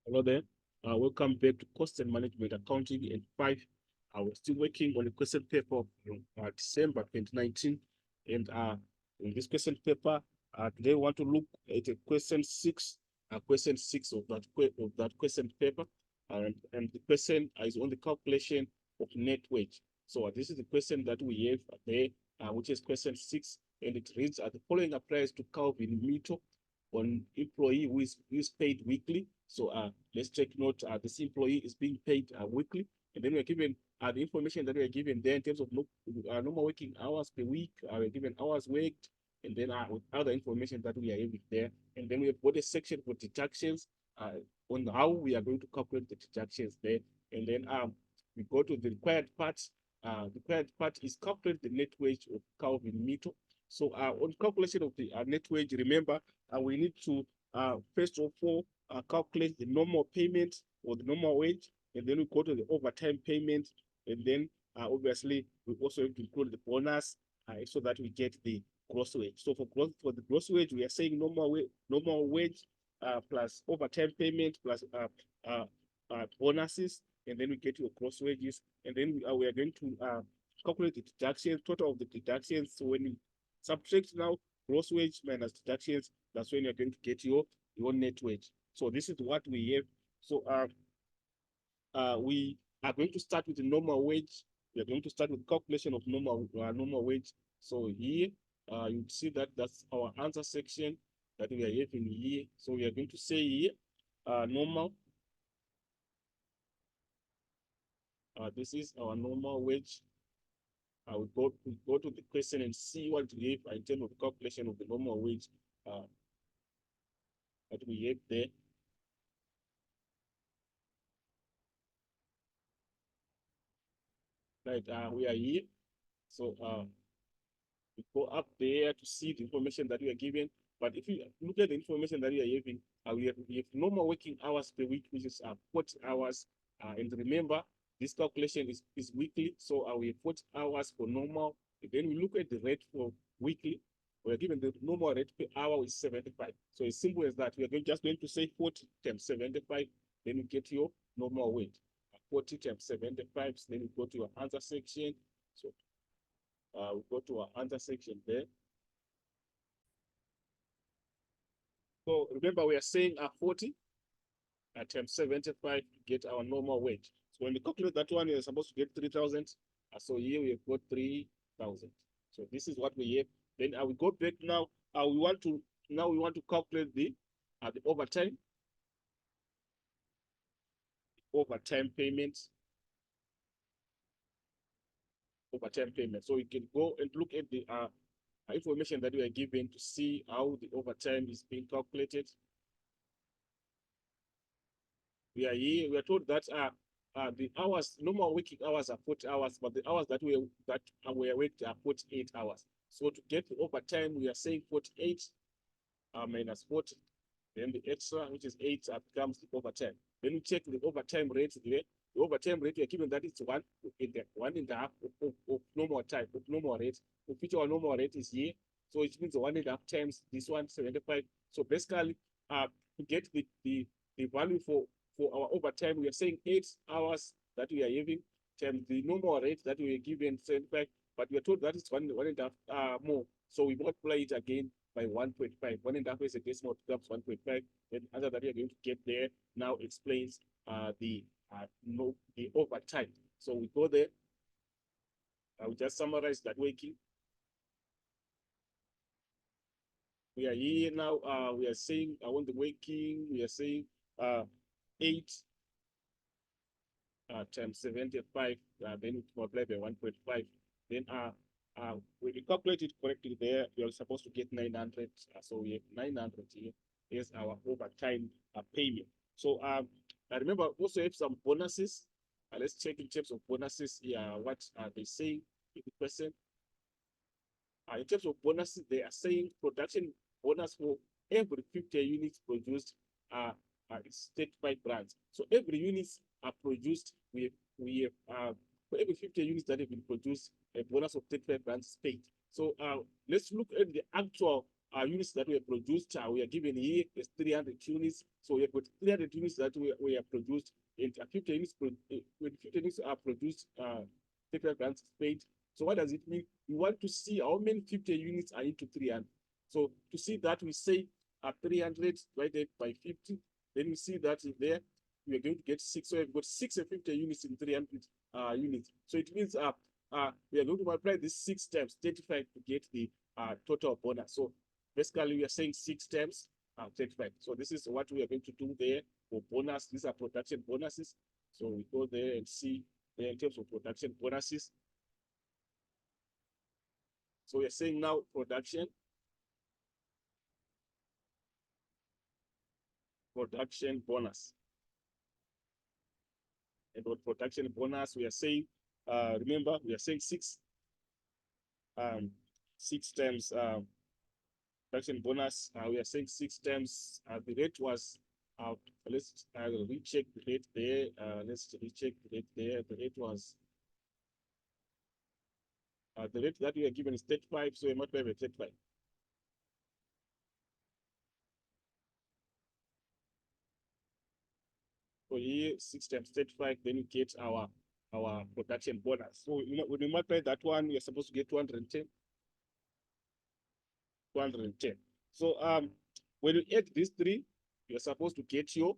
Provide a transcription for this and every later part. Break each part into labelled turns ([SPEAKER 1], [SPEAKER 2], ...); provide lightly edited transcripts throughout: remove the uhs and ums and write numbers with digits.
[SPEAKER 1] Hello there. Welcome back to Cost and Management Accounting and 5. We're still working on the question paper of December 2019. And in this question paper, today we want to look at a question six of that question paper. And the question is on the calculation of net wage. So this is the question that we have there, which is question 6. And it reads, the following applies to Calvin Mito on employee who is paid weekly. So let's take note, this employee is being paid weekly, and then we're given the information that we're given there in terms of normal working hours per week. We're given hours worked, and then with other information that we are having there. And then we have got a section for deductions on how we are going to calculate the deductions there. And then we go to the required part. The required part is calculate the net wage of Calvin Mito. So on calculation of the net wage, remember, we need to first of all calculate the normal payment or the normal wage, and then we go to the overtime payment, and then obviously we also have to include the bonus so that we get the gross wage. So for the gross wage, we are saying normal wage plus overtime payment plus bonuses, and then we get your gross wages, and then we are going to calculate the deductions, total of the deductions. So when we subtract now gross wage minus deductions, that's when you're going to get your net wage. So this is what we have. So we are going to start with the normal wage. We are going to start with calculation of normal wage. So here you see that that's our answer section that we are having here. So we are going to say here normal. This is our normal wage. We go to the question and see what we have in terms of the calculation of the normal wage that we have there. Right, we are here. So we go up there to see the information that we are given. But if you look at the information that we are having, we have normal working hours per week, which is 40 hours. And remember, this calculation is weekly. So we have 40 hours for normal. And then we look at the rate for weekly. We're given the normal rate per hour is 75. So as simple as that. We are just going to say 40 times 75. Then you get your normal wage. 40 times 75. So then you go to your answer section. So we go to our answer section there. So remember, we are saying 40 times 75 to get our normal wage. So when we calculate that one, you're supposed to get 3,000. So here we have got 3,000. So this is what we have. Then we go back now. We want to calculate the overtime payments. Overtime payment. So we can go and look at the information that we are given to see how the overtime is being calculated. We are here. We are told that the hours, normal working hours are 40 hours, but the hours that we are worked are 48 hours. So to get the overtime, we are saying 48 minus 40. Then the extra, which is 8, becomes the overtime. Then we check the overtime rate there. The overtime rate, we are given that it's 1.5 of normal time, of normal rate, of which our normal rate is here. So it means 1.5 times this one, 75. So basically, to get the value for our overtime, we are saying 8 hours that we are having times the normal rate that we are given, 75, but we are told that it's 1.5 more. So we multiply it again by 1.5. 1.5 is a decimal, becomes 1.5. Then the answer that we are going to get there now explains the overtime. So we go there. I will just summarize that working. We are here now. We are saying I want the working. We are saying 8 times 75. Then we multiply by 1.5. Then when you calculate it correctly there, you're supposed to get 900. So we have 900 here. Here's our overtime payment. So I remember also have some bonuses. Let's check in terms of bonuses here. What are they saying in the question? In terms of bonuses, they are saying production bonus for every 50 units produced is 35 brands. So every units are produced, we have for every 50 units that have been produced, a bonus of 35 brands is paid. So let's look at the actual units that were produced. We are given here is 300 units. So we have got 300 units that we have produced, and 50 units, when 50 units are produced, 35 grants is paid. So what does it mean? We want to see how many 50 units are into 300. So to see that, we say 300 divided by 50. Then we see that there we are going to get 6. So we've got 650 units in 300 units. So it means we are going to multiply this 6 times 35 to get the total bonus. So basically, we are saying 6 times 35. So this is what we are going to do there for bonus. These are production bonuses. So we go there and see there in terms of production bonuses. So we are saying now production bonus. And with production bonus, we are saying, remember, we are saying 6 times production bonus. We are saying 6 times the rate was, let's recheck the rate there. Let's recheck the rate there. The rate was, the rate that we are given is 35, so we multiply by 35. So here, 6 times 35, then you get our production bonus. So when we multiply that one, you're supposed to get 210. 210. So when you add these three, you're supposed to get your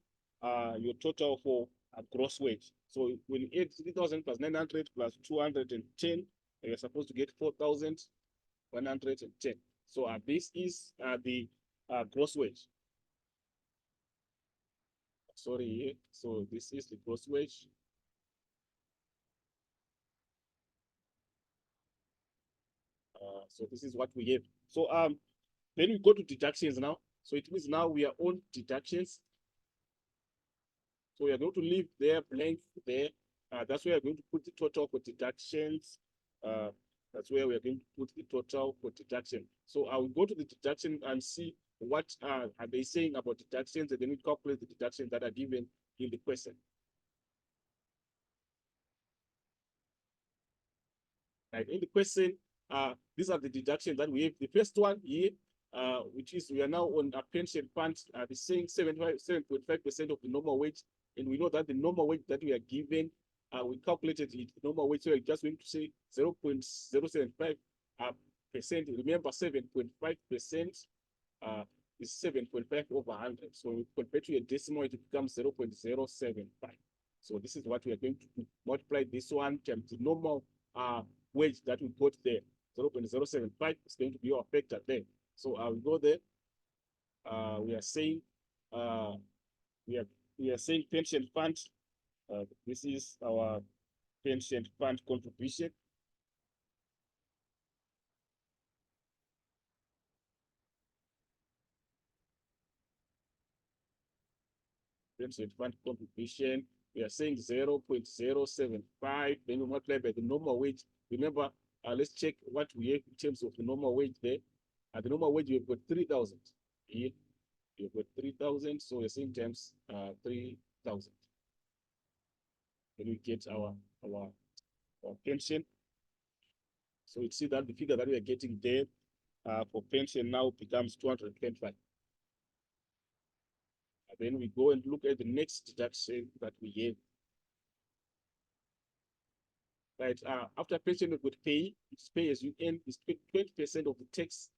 [SPEAKER 1] total for a gross wage. So when you add 3,000 plus 900 plus 210, you're supposed to get 4,110. So this is the gross wage. Sorry, so this is the gross wage. So this is what we have. So then we go to deductions now. So it means now we are on deductions. So we are going to leave there blank there. That's where we're going to put the total for deductions. That's where we're going to put the total for deduction. So I will go to the deduction and see what are they saying about deductions, and then we calculate the deductions that are given in the question. Right. In the question, these are the deductions that we have. The first one here, which is we are now on a pension fund, the saying 7.5% of the normal wage. And we know that the normal wage that we are given, we calculated it, the normal wage, so we're just going to say 0.075%. Remember, 7.5% is 7.5 over 100. So compared to a decimal, it becomes 0.075. So this is what we are going to do. Multiply this one times the normal wage that we got there. 0.075 is going to be our factor there. So I will go there. We are saying we are saying pension fund. This is our pension fund contribution. Pension fund contribution. We are saying 0.075. Then we multiply by the normal wage. Remember, let's check what we have in terms of the normal wage there. At the normal wage, we've got 3,000. Here, we've got 3,000. So we're saying times 3,000. Then we get our pension. So you see that the figure that we are getting there for pension now becomes 225. And then we go and look at the next deduction that we have. Right, after pension, we could pay, it's pay as you earn, is 20% of the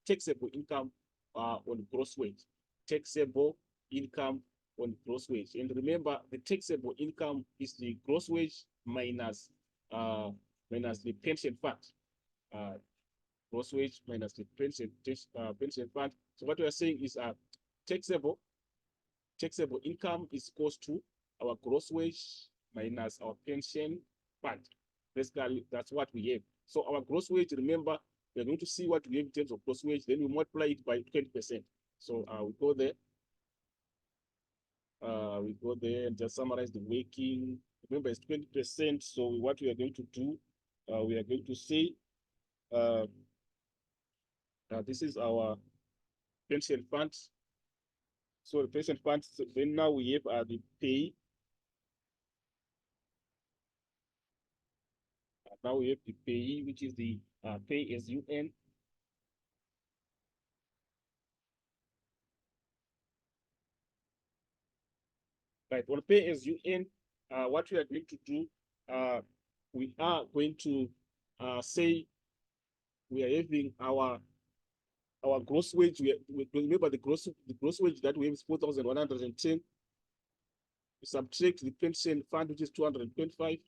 [SPEAKER 1] taxable income on gross wage. Taxable income on gross wage. And remember, the taxable income is the gross wage minus the pension fund. Gross wage minus the pension fund. So what we are saying is taxable income is equals to our gross wage minus our pension fund. Basically, that's what we have. So our gross wage, remember, we're going to see what we have in terms of gross wage, then we multiply it by 20%. So we go there. We go there and just summarize the working. Remember, it's 20%. So what we are going to do, we are going to say, this is our pension fund. So the pension fund, so then now we have the pay. Now we have the pay, which is the pay as you earn. Right, on pay as you earn, what we are going to do, we are going to say we are having our gross wage. We remember the gross wage that we have is 4,110. We subtract the pension fund, which is 225,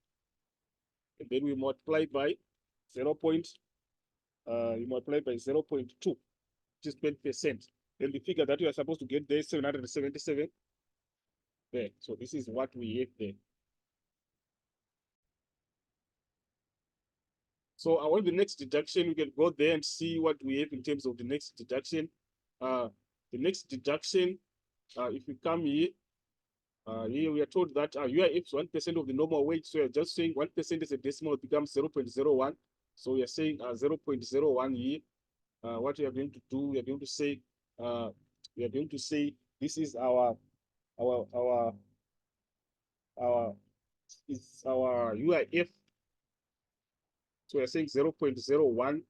[SPEAKER 1] and then we multiply by 0. You multiply by 0.2, which is 20%. Then the figure that you are supposed to get there is 777 there. So this is what we have there. So on the next deduction, we can go there and see what we have in terms of the next deduction. The next deduction, if we come here, here we are told that UIF is 1% of the normal wage. So you're just saying 1% is a decimal, it becomes 0.01. So we are saying 0.01 here. What we are going to do, we are going to say, this is our is our UIF. So we're saying 0.01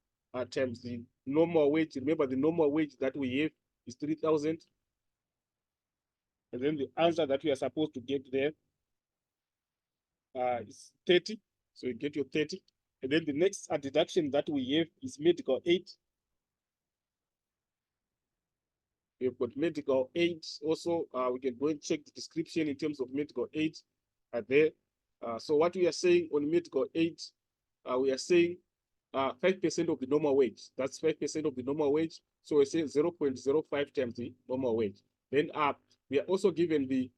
[SPEAKER 1] times the normal wage. Remember, the normal wage that we have is 3,000. And then the answer that we are supposed to get there is 30. So you get your 30. And then the next deduction that we have is medical aid. We've got medical aid. Also, we can go and check the description in terms of medical aid there. So what we are saying on medical aid, we are saying 5% of the normal wage. That's 5% of the normal wage. So we're saying 0.05 times the normal wage. Then we are also given the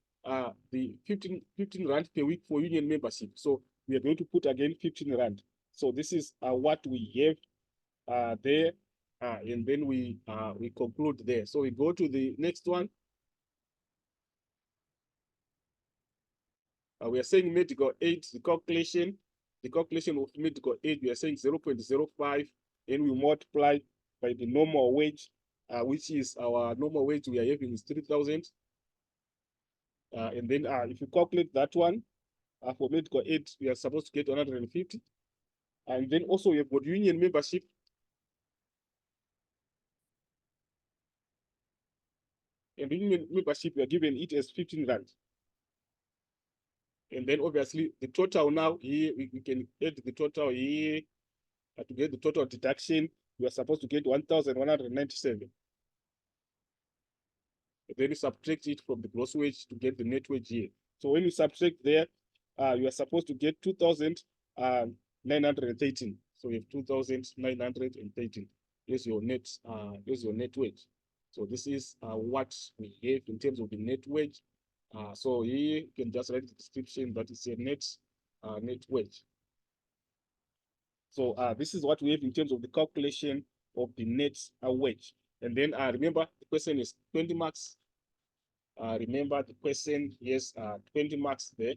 [SPEAKER 1] 15 rand per week for union membership. So we are going to put again 15 rand. So this is what we have there, and then we conclude there. So we go to the next one. We are saying medical aid, the calculation of medical aid, we are saying 0.05, and we multiply by the normal wage, which is our normal wage we are having is 3,000. And then if you calculate that one, for medical aid, we are supposed to get 150. And then also we have got union membership. And union membership, we are given it as 15 rand. And then obviously the total now here, we can add the total here to get the total deduction. We are supposed to get 1,197. Then you subtract it from the gross wage to get the net wage here. So when you subtract there, you are supposed to get 2,913. So you have 2,913. Here's your net wage. So this is what we have in terms of the net wage. So here you can just write the description that is a net wage. So this is what we have in terms of the calculation of the net wage. And then remember, the question is 20 marks. Remember the question, yes, 20 marks there.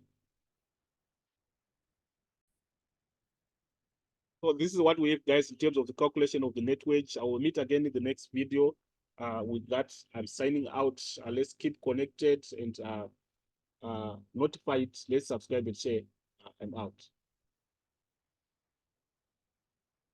[SPEAKER 1] So this is what we have, guys, in terms of the calculation of the net wage. I will meet again in the next video. With that, I'm signing out. Let's keep connected and notified. Let's subscribe and share. I'm out.